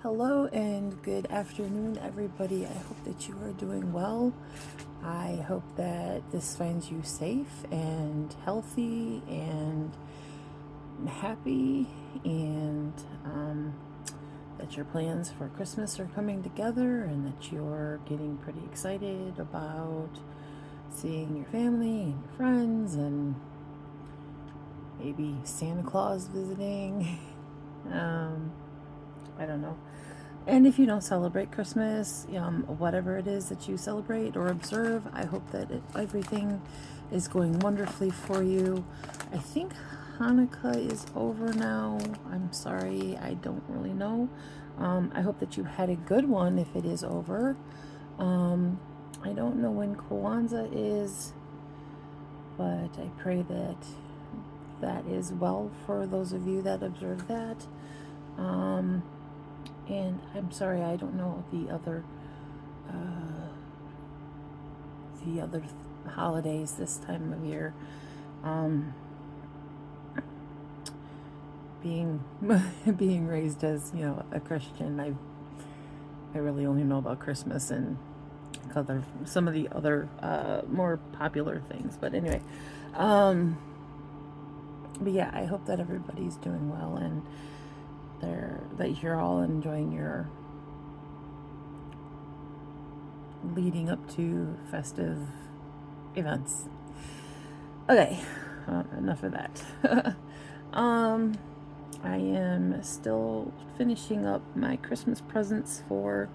Hello and good afternoon, everybody. I hope that you are doing well. I hope that this finds you safe and healthy and happy, and that your plans for Christmas are coming together, and that you're getting pretty excited about seeing your family and your friends, and maybe Santa Claus visiting. I don't know. And if you don't celebrate Christmas, whatever it is that you celebrate or observe, I hope that everything is going wonderfully for you. I think Hanukkah is over now. I'm sorry, I don't really know. I hope that you had a good one if it is over. I don't know when Kwanzaa is, but I pray that that is well for those of you that observe that. And I'm sorry, I don't know the other holidays this time of year. Being being raised as a Christian, I really only know about Christmas and some of the other more popular things. But anyway, but yeah, I hope that everybody's doing well and that you're all enjoying your leading up to festive events. Okay, enough of that. I am still finishing up my Christmas presents for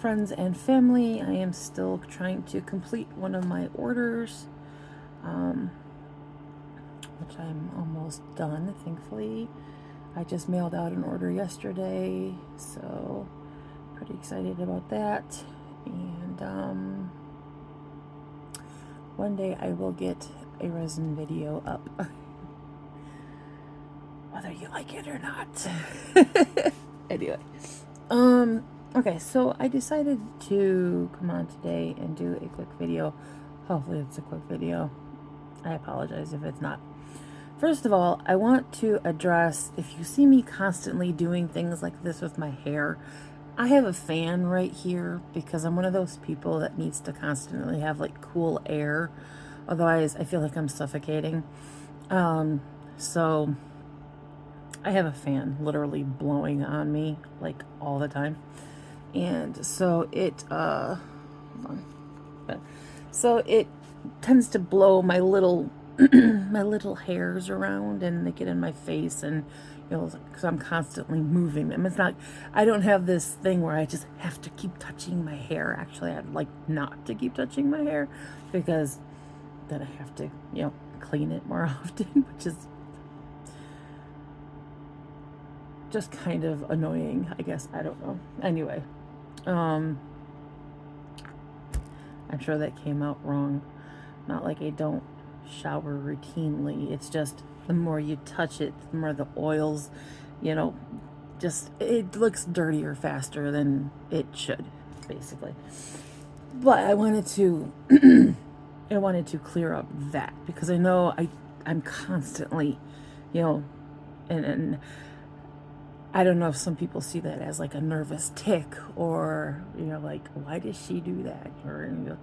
friends and family. I am still trying to complete one of my orders, which I'm almost done, thankfully. I just mailed out an order yesterday, so pretty excited about that. And one day I will get a resin video up, whether you like it or not. Anyway, okay, so I decided to come on today and do a quick video. Hopefully it's a quick video. I apologize if it's not. First of all, I want to address, if you see me constantly doing things like this with my hair, I have a fan right here because I'm one of those people that needs to constantly have like cool air. Otherwise, I feel like I'm suffocating. So I have a fan literally blowing on me like all the time. And so hold on. So it tends to blow my little my little hairs around, and they get in my face, and because I'm constantly moving them. It's not, I don't have this thing where I just have to keep touching my hair. Actually, I'd like not to keep touching my hair because then I have to clean it more often, which is just kind of annoying, I guess. I don't know. Anyway, I'm sure that came out wrong. Not like I don't shower routinely. It's just the more you touch it, the more the oils, just it looks dirtier faster than it should, basically. But I wanted to I wanted to clear up that because I know I'm constantly, and I don't know if some people see that as like a nervous tick, or like, why does she do that? Or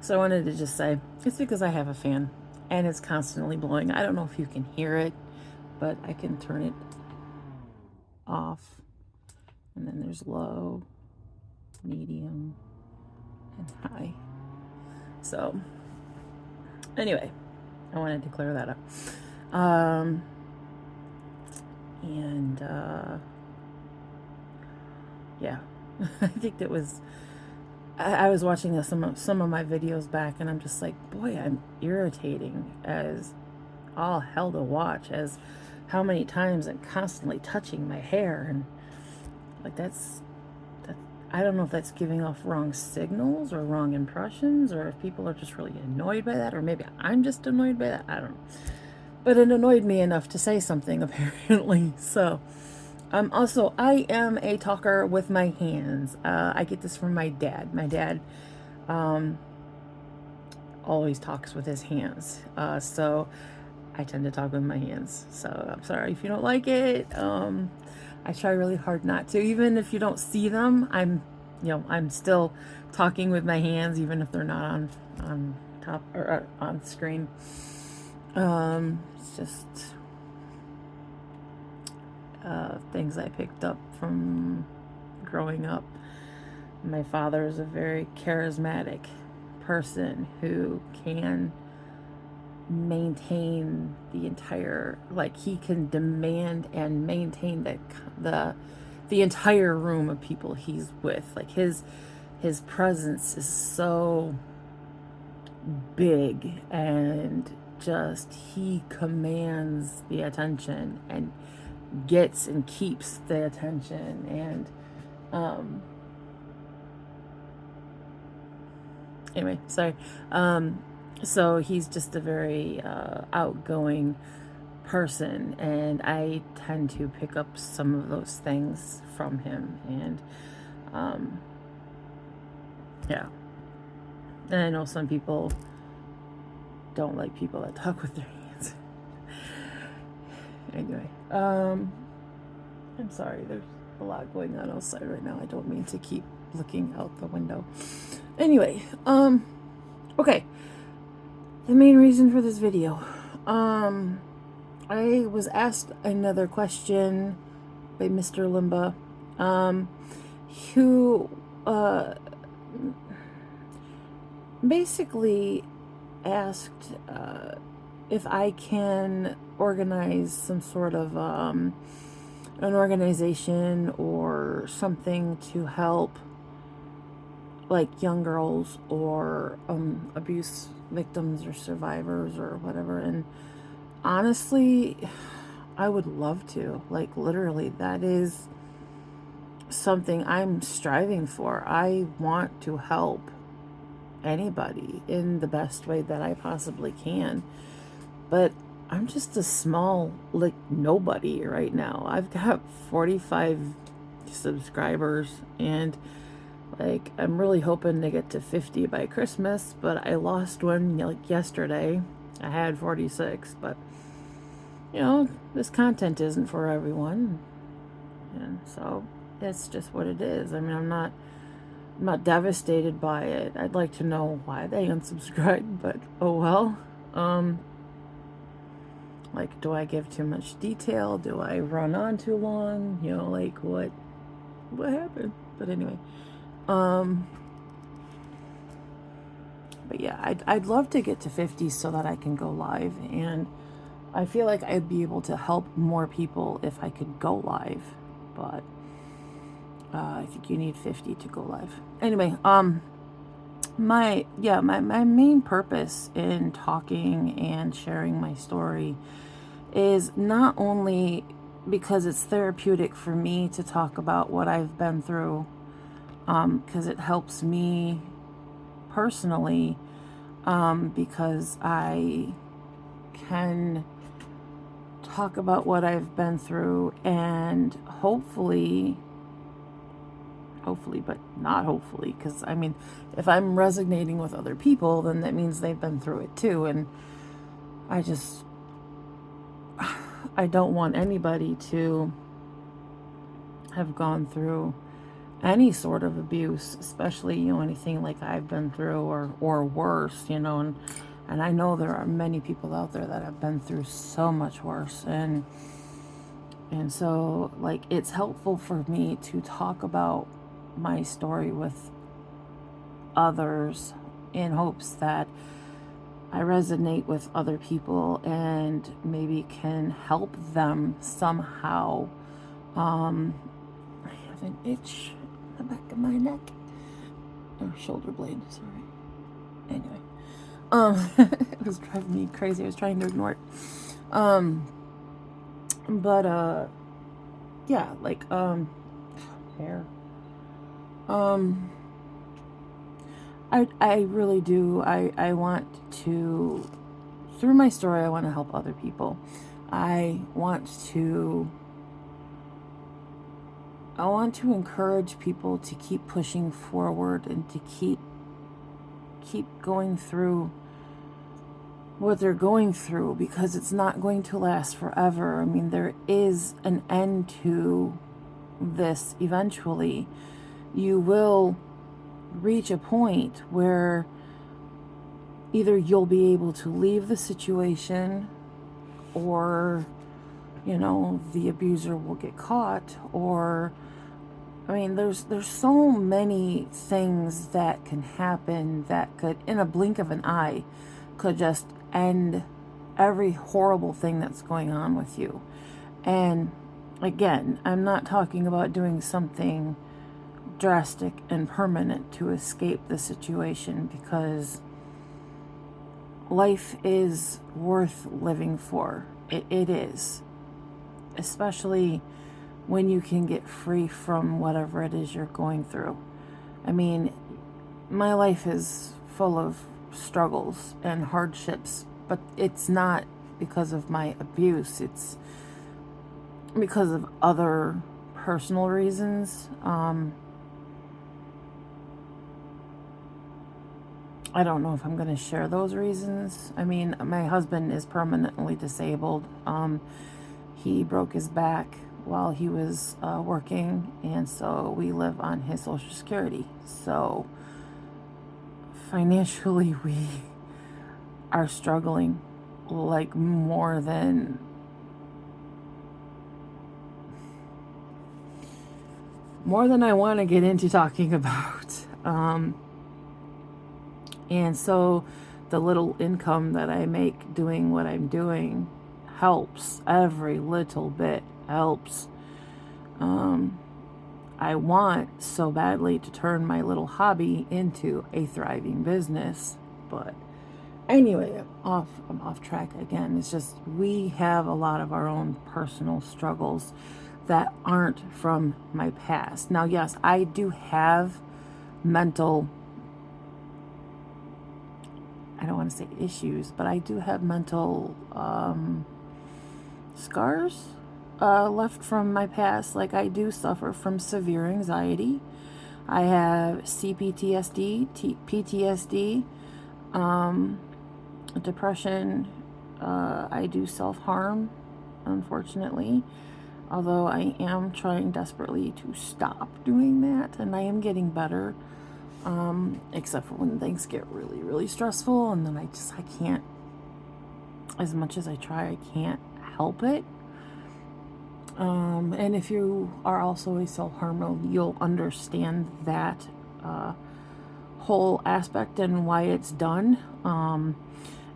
so I wanted to just say it's because I have a fan and it's constantly blowing. I don't know if you can hear it, but I can turn it off. And then there's low, medium, and high. So anyway, I wanted to clear that up. Yeah, I think that was, I was watching some of my videos back, and I'm just like, boy, I'm irritating as all hell to watch, as how many times I'm constantly touching my hair, and like that. I don't know if that's giving off wrong signals or wrong impressions, or if people are just really annoyed by that, or maybe I'm just annoyed by that. I don't know, but it annoyed me enough to say something apparently. So also, I am a talker with my hands. I get this from my dad. My dad always talks with his hands. So I tend to talk with my hands. So I'm sorry if you don't like it. I try really hard not to. Even if you don't see them, I'm still talking with my hands, even if they're not on top or on screen. It's just things I picked up from growing up. My father is a very charismatic person who can maintain the entire, like, he can demand and maintain the entire room of people he's with. Like, his presence is so big, and just he commands the attention and gets and keeps the attention. And anyway, sorry. So he's just a very outgoing person, and I tend to pick up some of those things from him. And yeah, and I know some people don't like people that talk with their hands. Anyway, I'm sorry, there's a lot going on outside right now. I don't mean to keep looking out the window. Anyway, okay, the main reason for this video, I was asked another question by Mr. Limba, who basically asked if I can organize some sort of an organization or something to help, like, young girls or abuse victims or survivors or whatever. And honestly, I would love to. Like, literally, that is something I'm striving for. I want to help anybody in the best way that I possibly can. But I'm just a small, like, nobody right now. I've got 45 subscribers, and like, I'm really hoping to get to 50 by Christmas, but I lost one, like, yesterday. I had 46, but this content isn't for everyone. And so it's just what it is. I mean, I'm not devastated by it. I'd like to know why they unsubscribed, but oh well. Like, do I give too much detail? Do I run on too long? Like, what happened? But anyway, but yeah, I'd love to get to 50 so that I can go live, and I feel like I'd be able to help more people if I could go live, but I think you need 50 to go live. Anyway, my main purpose in talking and sharing my story is not only because it's therapeutic for me to talk about what I've been through, because it helps me personally, because I can talk about what I've been through, and hopefully, but not hopefully, because I mean, if I'm resonating with other people, then that means they've been through it too. And I don't want anybody to have gone through any sort of abuse, especially, anything like I've been through, or worse, and I know there are many people out there that have been through so much worse. And so, like, it's helpful for me to talk about my story with others in hopes that I resonate with other people and maybe can help them somehow. I have an itch in the back of my neck, or shoulder blade, sorry. Anyway, it was driving me crazy. I was trying to ignore it. But yeah, like, hair. I really do. I want to, through my story, I want to help other people. I want to encourage people to keep pushing forward and to keep going through what they're going through, because it's not going to last forever. I mean, there is an end to this eventually. You will reach a point where either you'll be able to leave the situation, or the abuser will get caught, or I mean, there's so many things that can happen that could, in a blink of an eye, could just end every horrible thing that's going on with you. And again, I'm not talking about doing something drastic and permanent to escape the situation, because life is worth living for. It is. Especially when you can get free from whatever it is you're going through. I mean, my life is full of struggles and hardships, but it's not because of my abuse. It's because of other personal reasons. I don't know if I'm going to share those reasons. I mean, my husband is permanently disabled. He broke his back while he was working, and so we live on his Social Security. So financially, we are struggling like more than I want to get into talking about. And so the little income that I make doing what I'm doing helps. Every little bit helps. I want so badly to turn my little hobby into a thriving business. But anyway, I'm off track again. It's just we have a lot of our own personal struggles that aren't from my past. Now, yes, I do have mental, I don't want to say issues, but I do have mental scars left from my past. Like, I do suffer from severe anxiety. I have CPTSD, PTSD, depression. I do self-harm, unfortunately. Although I am trying desperately to stop doing that, and I am getting better. Except for when things get really, really stressful, and then I can't, as much as I try, I can't help it. And if you are also a self-harmer, you'll understand that whole aspect and why it's done.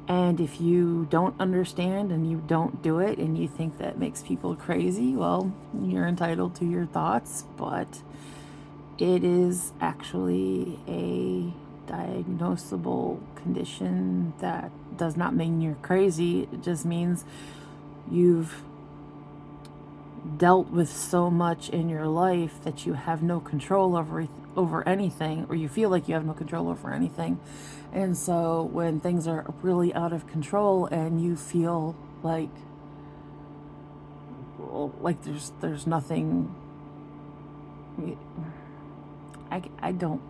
And if you don't understand and you don't do it and you think that makes people crazy, well, you're entitled to your thoughts, but it is actually a diagnosable condition that does not mean you're crazy. It just means you've dealt with so much in your life that you have no control over anything, or you feel like you have no control over anything. And so when things are really out of control and you feel like there's nothing, I don't,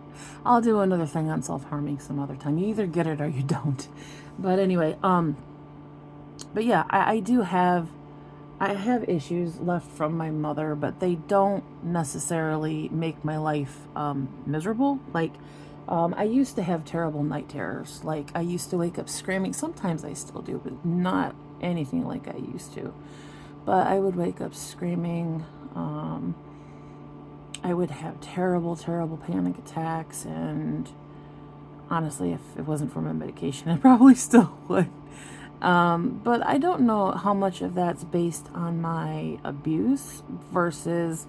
I'll do another thing on self-harming some other time. You either get it or you don't. But anyway, but yeah, I have issues left from my mother, but they don't necessarily make my life miserable. Like, I used to have terrible night terrors. Like, I used to wake up screaming. Sometimes I still do, but not anything like I used to. But I would wake up screaming. I would have terrible, terrible panic attacks. And honestly, if it wasn't for my medication, I probably still would. But I don't know how much of that's based on my abuse versus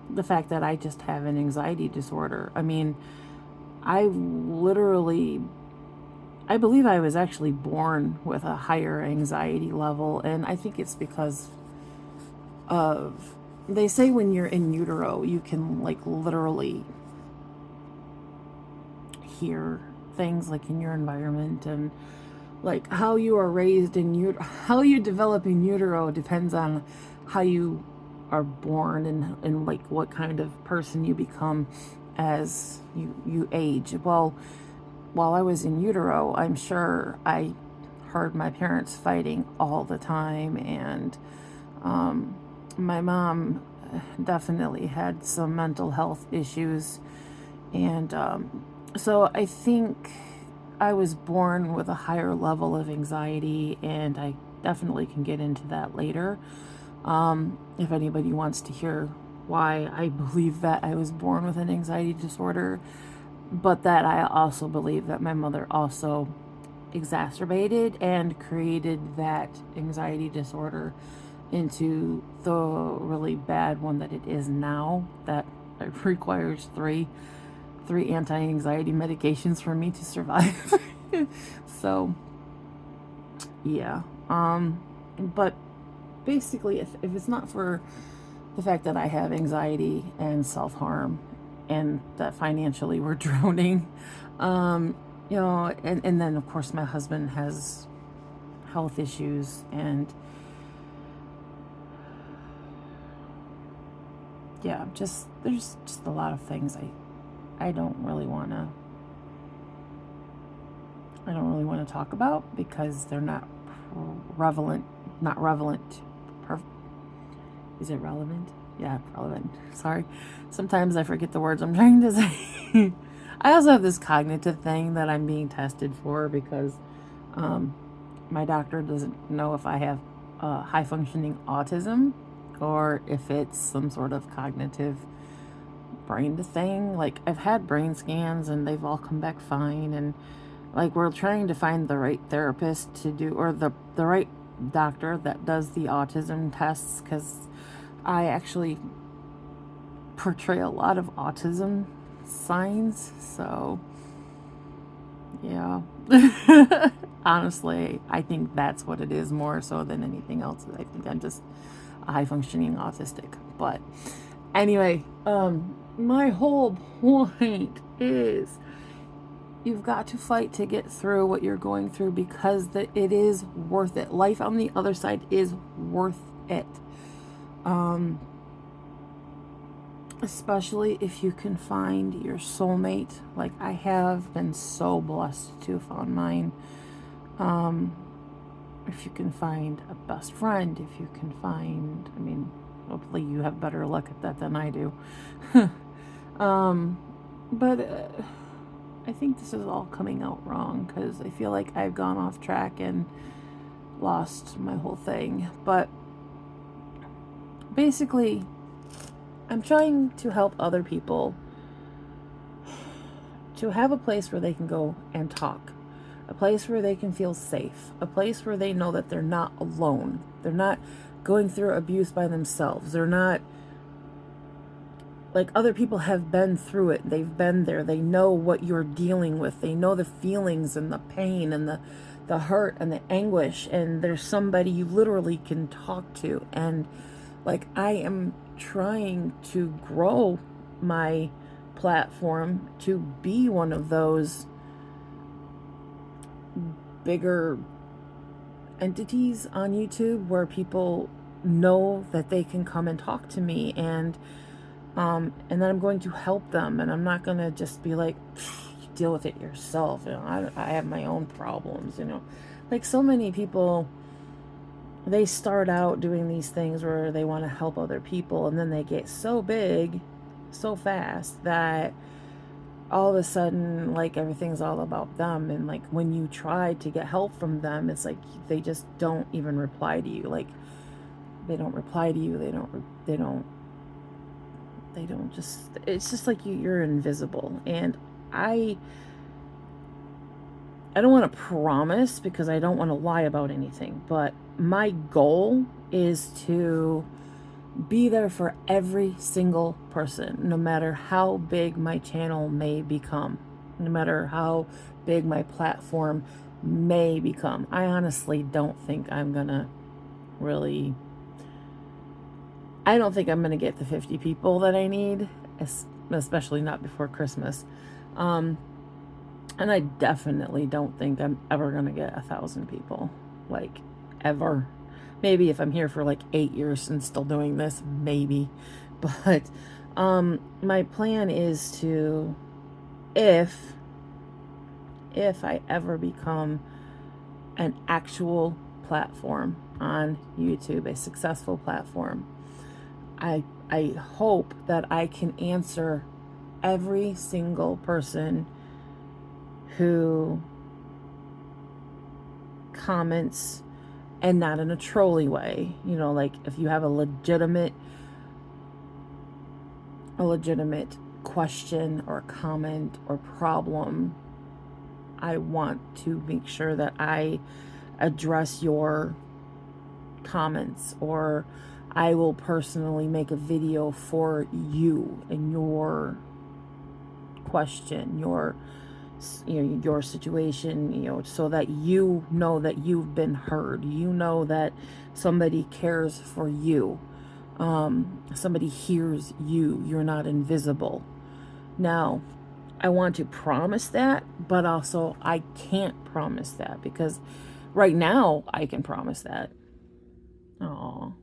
the fact that I just have an anxiety disorder. I mean, I believe I was actually born with a higher anxiety level, and I think it's because of, they say when you're in utero, you can like literally hear things like in your environment, and like how you are raised in how you develop in utero depends on how you are born, and like what kind of person you become as you age. Well, while I was in utero, I'm sure I heard my parents fighting all the time, and my mom definitely had some mental health issues. And so I think I was born with a higher level of anxiety, and I definitely can get into that later. If anybody wants to hear why I believe that I was born with an anxiety disorder, but that I also believe that my mother also exacerbated and created that anxiety disorder into the really bad one that it is now, that it requires three anti-anxiety medications for me to survive. So yeah, but basically, if it's not for the fact that I have anxiety and self-harm, and that financially we're drowning, and then of course my husband has health issues, and yeah, there's just a lot of things I don't really want to talk about because they're not relevant. Not relevant. Is it relevant? Yeah, relevant. Sorry. Sometimes I forget the words I'm trying to say. I also have this cognitive thing that I'm being tested for because my doctor doesn't know if I have high functioning autism or if it's some sort of cognitive brain thing. Like, I've had brain scans and they've all come back fine, and like, we're trying to find the right therapist to do, or the right doctor that does the autism tests, because I actually portray a lot of autism signs. So yeah. Honestly, I think that's what it is more so than anything else. I think I'm just a high functioning autistic. But anyway, my whole point is you've got to fight to get through what you're going through, because it is worth it. Life on the other side is worth it. Especially if you can find your soulmate. Like, I have been so blessed to have found mine. If you can find a best friend, if you can find, I mean, hopefully you have better luck at that than I do. But I think this is all coming out wrong because I feel like I've gone off track and lost my whole thing. But basically, I'm trying to help other people to have a place where they can go and talk, a place where they can feel safe, a place where they know that they're not alone. They're not going through abuse by themselves. They're not, like, other people have been through it. They've been there. They know what you're dealing with. They know the feelings and the pain and the hurt and the anguish. And there's somebody you literally can talk to. And like, I am trying to grow my platform to be one of those bigger entities on YouTube where people know that they can come and talk to me, and then I'm going to help them, and I'm not going to just be like, you deal with it yourself. You know, I have my own problems, you know. Like, so many people, they start out doing these things where they want to help other people, and then they get so big so fast that all of a sudden, like, everything's all about them. And like, when you try to get help from them, it's like they just don't even reply to you. Like, they don't reply to you. They don't just, it's just like you're invisible. And I don't want to promise because I don't want to lie about anything, but my goal is to be there for every single person, no matter how big my channel may become, no matter how big my platform may become. I honestly don't think I'm gonna really, I don't think I'm gonna get the 50 people that I need, especially not before Christmas. And I definitely don't think I'm ever gonna get 1,000 people, like, ever. Maybe if I'm here for like 8 years and still doing this, maybe. But my plan is to, if I ever become an actual platform on YouTube, a successful platform, I I hope that I can answer every single person who comments, and not in a trolly way. Like if you have a legitimate question or comment or problem, I want to make sure that I address your comments, or I will personally make a video for you and your question, your situation, so that you know that you've been heard, that somebody cares for you, somebody hears you, you're not invisible. Now, I want to promise that, but also I can't promise that, because right now I can promise that. Oh,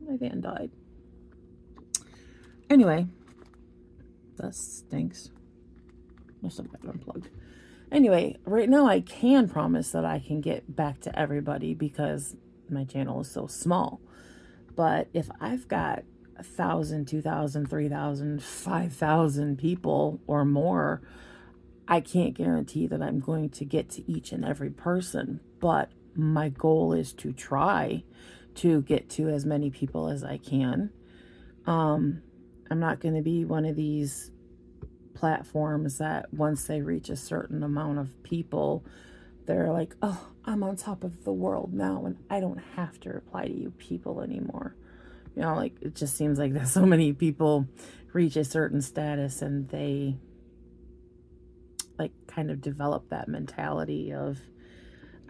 my van died. Anyway, that stinks. Must have got unplugged. Anyway, right now I can promise that I can get back to everybody because my channel is so small. But if I've got 1,000, 2,000, 3,000, 5,000 people or more, I can't guarantee that I'm going to get to each and every person. But my goal is to try to get to as many people as I can. I'm not going to be one of these platforms that once they reach a certain amount of people, they're like, oh, I'm on top of the world now and I don't have to reply to you people anymore. Like it just seems like there's so many people reach a certain status and they like kind of develop that mentality of,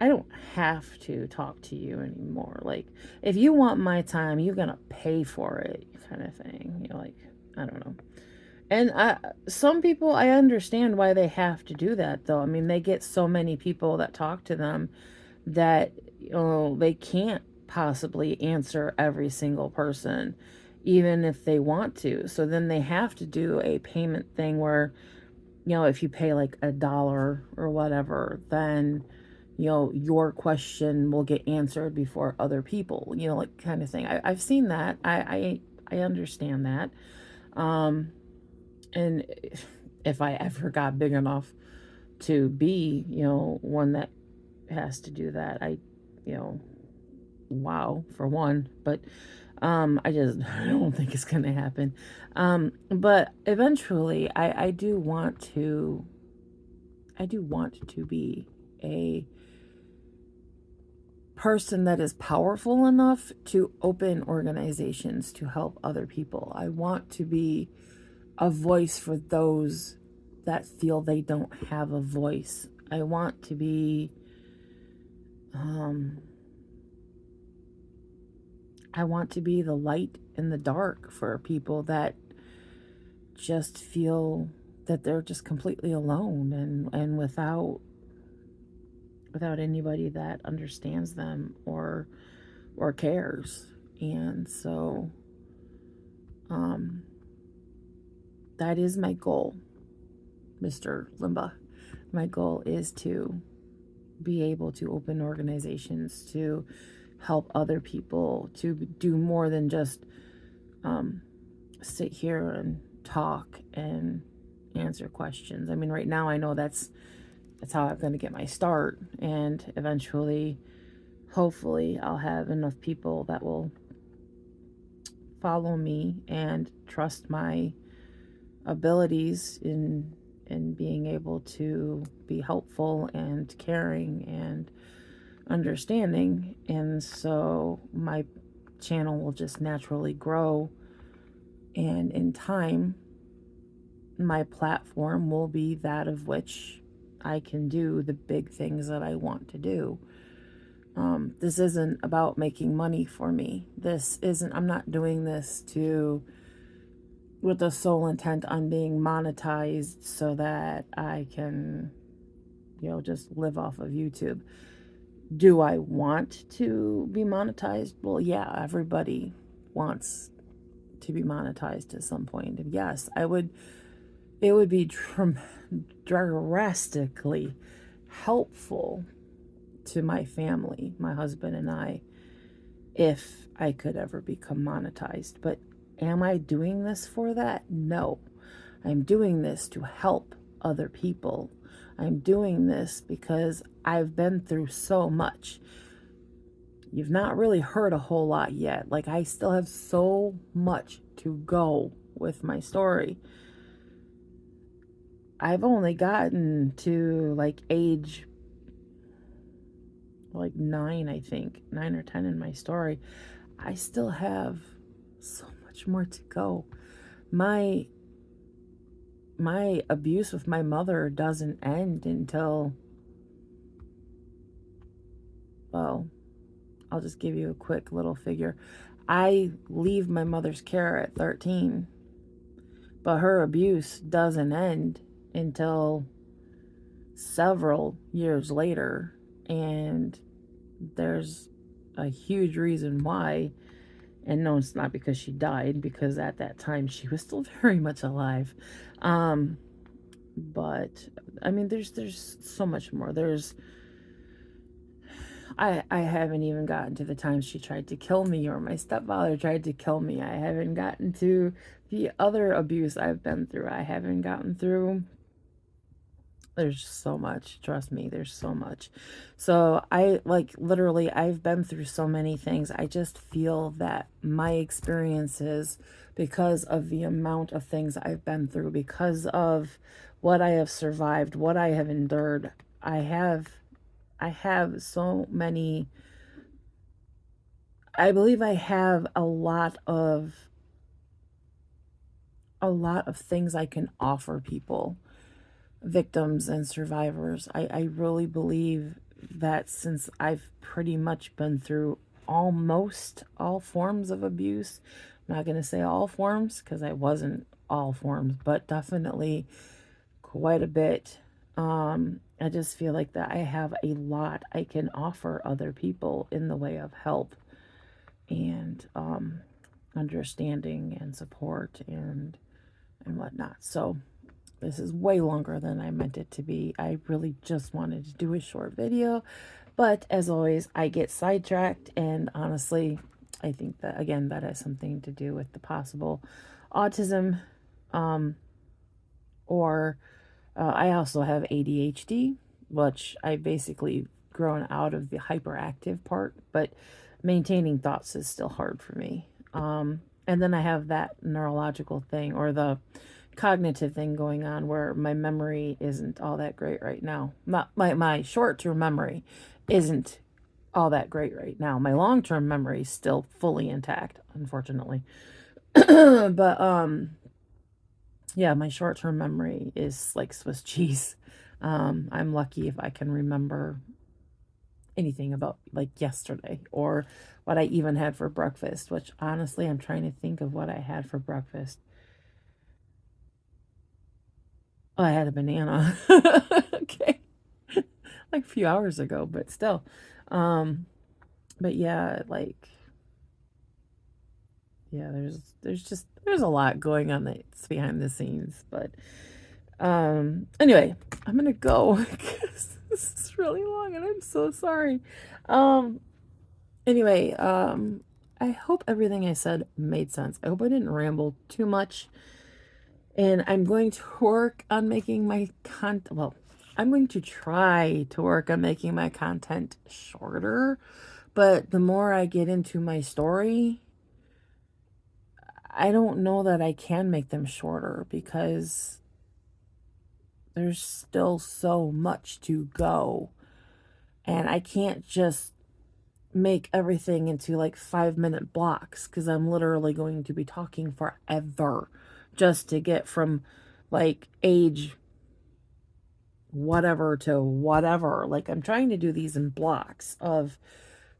I don't have to talk to you anymore. Like, if you want my time, you're going to pay for it, kind of thing. Like, I don't know. And some people, I understand why they have to do that, though. I mean, they get so many people that talk to them that, they can't possibly answer every single person, even if they want to. So then they have to do a payment thing where, if you pay like $1 or whatever, then your question will get answered before other people, like kind of thing. I've seen that. I understand that. And if I ever got big enough to be, one that has to do that, wow, for one. But I don't think it's gonna happen. But eventually I do want to be a person that is powerful enough to open organizations to help other people. I want to be a voice for those that feel they don't have a voice. I want to be the light in the dark for people that just feel that they're just completely alone and without anybody that understands them or cares. And so that is my goal, Mr. Limba. My goal is to be able to open organizations to help other people, to do more than just sit here and talk and answer questions. I mean, right now I know that's how I'm going to get my start, and eventually, hopefully, I'll have enough people that will follow me and trust my abilities in being able to be helpful and caring and understanding. And so my channel will just naturally grow, and in time my platform will be that of which I can do the big things that I want to do. This isn't about making money for me. I'm not doing this with the sole intent on being monetized so that I can, just live off of YouTube. Do I want to be monetized? Well, yeah, everybody wants to be monetized at some point. And yes, it would be drastically helpful to my family, my husband and I, if I could ever become monetized. But Am I doing this for that? No. I'm doing this to help other people. I'm doing this because I've been through so much. You've not really heard a whole lot yet. Like, I still have so much to go with my story. I've only gotten to like age like 9, I think, 9 or 10 in my story. I still have so much more to go. My abuse with my mother doesn't end until, well, I'll just give you a quick little figure. I leave my mother's care at 13, but her abuse doesn't end until several years later. And there's a huge reason why. And no, it's not because she died, because at that time she was still very much alive. But I mean, there's so much more. I haven't even gotten to the times she tried to kill me or my stepfather tried to kill me. I haven't gotten to the other abuse I've been through. I haven't gotten through. There's so much. Trust me, there's so much. So I like literally, I've been through so many things. I just feel that my experiences, because of the amount of things I've been through, because of what I have survived, what I have endured, I have so many, I believe I have a lot of things I can offer people, victims and survivors. I really believe that since I've pretty much been through almost all forms of abuse, I'm not going to say all forms because I wasn't all forms, but definitely quite a bit. I just feel like that I have a lot I can offer other people in the way of help and understanding and support and whatnot. So this is way longer than I meant it to be. I really just wanted to do a short video, but as always, I get sidetracked, and honestly, I think that, again, that has something to do with the possible autism, or I also have ADHD, which I basically grown out of the hyperactive part, but maintaining thoughts is still hard for me. And then I have that neurological thing, or the cognitive thing going on, where my memory isn't all that great right now. Not my short-term memory isn't all that great right now. My long-term memory is still fully intact, unfortunately. But yeah, my short-term memory is like Swiss cheese. I'm lucky if I can remember anything about like yesterday or what I even had for breakfast, which honestly, I'm trying to think of what I had for breakfast. Oh, I had a banana. Okay. Like a few hours ago, but still. Um, but yeah, like, yeah, there's a lot going on that's behind the scenes. But anyway, I'm gonna go because this is really long and I'm so sorry. Um anyway, I hope everything I said made sense. I hope I didn't ramble too much. And I'm going to work on making my content, well, I'm going to try to work on making my content shorter, but the more I get into my story, I don't know that I can make them shorter because there's still so much to go. And I can't just make everything into like 5-minute blocks because I'm literally going to be talking forever just to get from like age whatever to whatever. Like, I'm trying to do these in blocks of,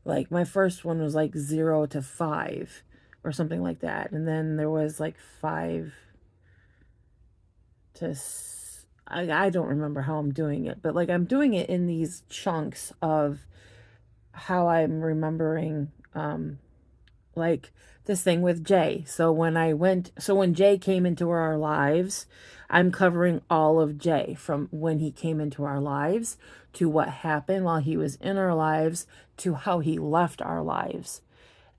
like, my first one was like 0 to 5 or something like that, and then there was like 5 to I don't remember how I'm doing it, but like I'm doing it in these chunks of how I'm remembering, like this thing with Jay. So when Jay came into our lives, I'm covering all of Jay from when he came into our lives to what happened while he was in our lives to how he left our lives.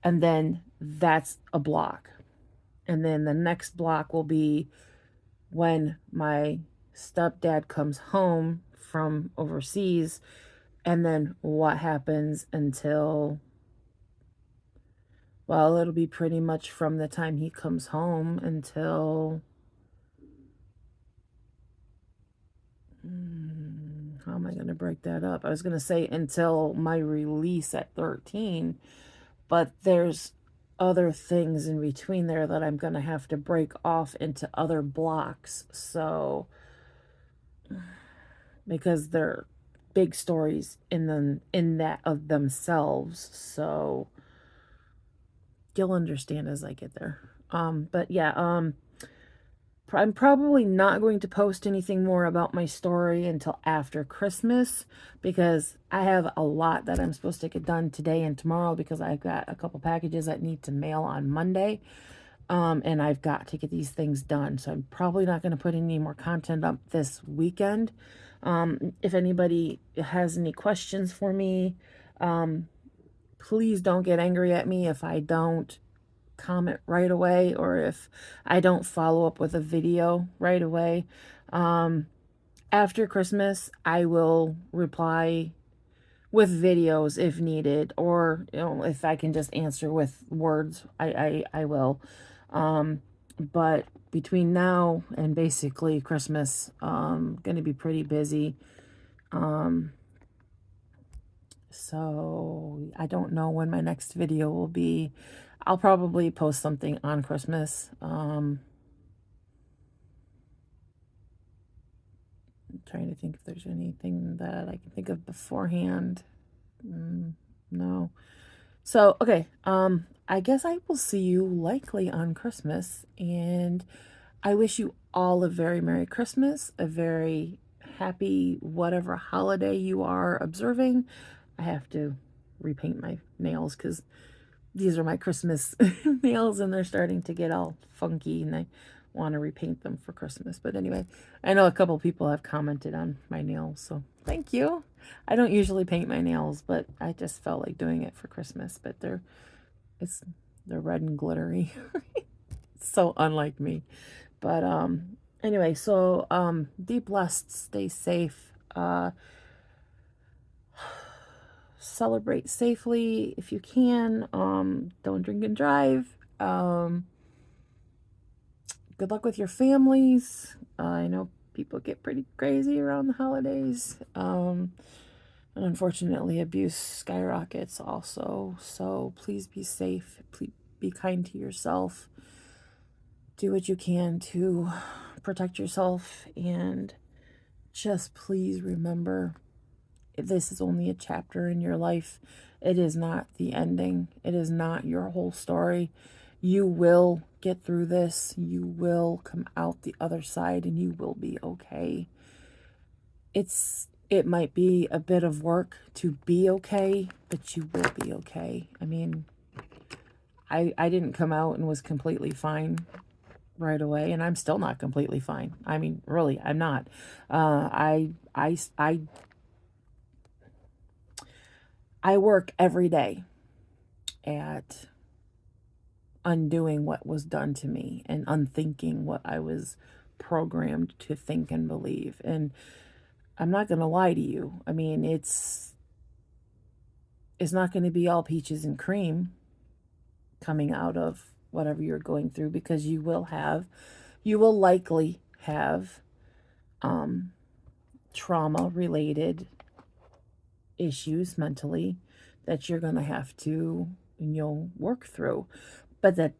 And then that's a block. And then the next block will be when my stepdad comes home from overseas, and then what happens until, well, it'll be pretty much from the time he comes home until, how am I going to break that up? I was going to say until my release at 13, but there's other things in between there that I'm going to have to break off into other blocks. So, because they're big stories in that of themselves. So you'll understand as I get there. But yeah, I'm probably not going to post anything more about my story until after Christmas, because I have a lot that I'm supposed to get done today and tomorrow, because I've got a couple packages that need to mail on Monday. And I've got to get these things done. So I'm probably not going to put any more content up this weekend. If anybody has any questions for me, please don't get angry at me if I don't comment right away, or if I don't follow up with a video right away. After Christmas, I will reply with videos if needed, or if I can just answer with words, I will. But between now and basically Christmas, going to be pretty busy. So I don't know when my next video will be. I'll probably post something on Christmas. I'm trying to think if there's anything that I can think of beforehand. No. So, okay. I guess I will see you likely on Christmas, and I wish you all a very Merry Christmas, a very happy whatever holiday you are observing. I have to repaint my nails because these are my Christmas nails and they're starting to get all funky, and I want to repaint them for Christmas. But anyway, I know a couple people have commented on my nails, so thank you. I don't usually paint my nails, but I just felt like doing it for Christmas. But they're red and glittery. So unlike me. But anyway, so be blessed, stay safe, celebrate safely if you can. Don't drink and drive. Good luck with your families. I know people get pretty crazy around the holidays. And unfortunately, abuse skyrockets also. So please be safe. Please be kind to yourself. Do what you can to protect yourself, and just please remember, this is only a chapter in your life. It is not the ending. It is not your whole story. You will get through this. You will come out the other side, and you will be okay. It might be a bit of work to be okay, but you will be okay. I mean, I didn't come out and was completely fine right away, and I'm still not completely fine. I mean, really, I'm not. I work every day at undoing what was done to me and unthinking what I was programmed to think and believe. And I'm not going to lie to you. I mean, it's not going to be all peaches and cream coming out of whatever you're going through, because you will likely have trauma related issues mentally that you're going to have to, work through. But that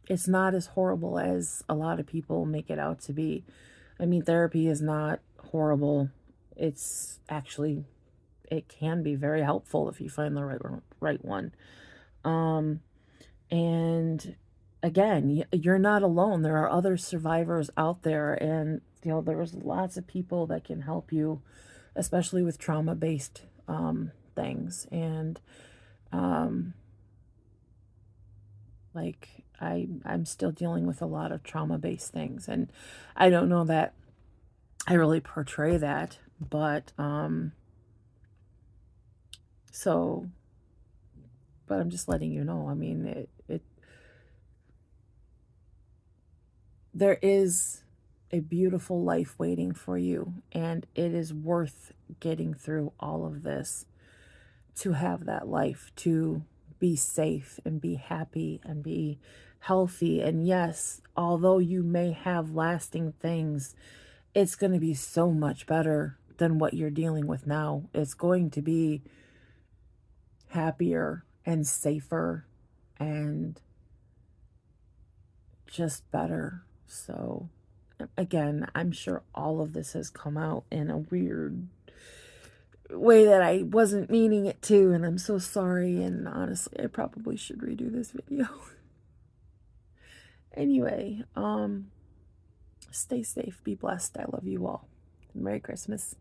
it's not as horrible as a lot of people make it out to be. I mean, therapy is not horrible. It's actually, it can be very helpful if you find the right one. And again, you're not alone. There are other survivors out there, and there's lots of people that can help you, especially with trauma-based things. And like I'm still dealing with a lot of trauma-based things, and I don't know that I really portray that, but but I'm just letting you know. I mean, there is a beautiful life waiting for you, and it is worth getting through all of this to have that life, to be safe and be happy and be healthy. And yes, although you may have lasting things, it's going to be so much better than what you're dealing with now. It's going to be happier and safer and just better. So, again, I'm sure all of this has come out in a weird way that I wasn't meaning it to, and I'm so sorry. And honestly, I probably should redo this video. Anyway, stay safe, be blessed. I love you all. Merry Christmas.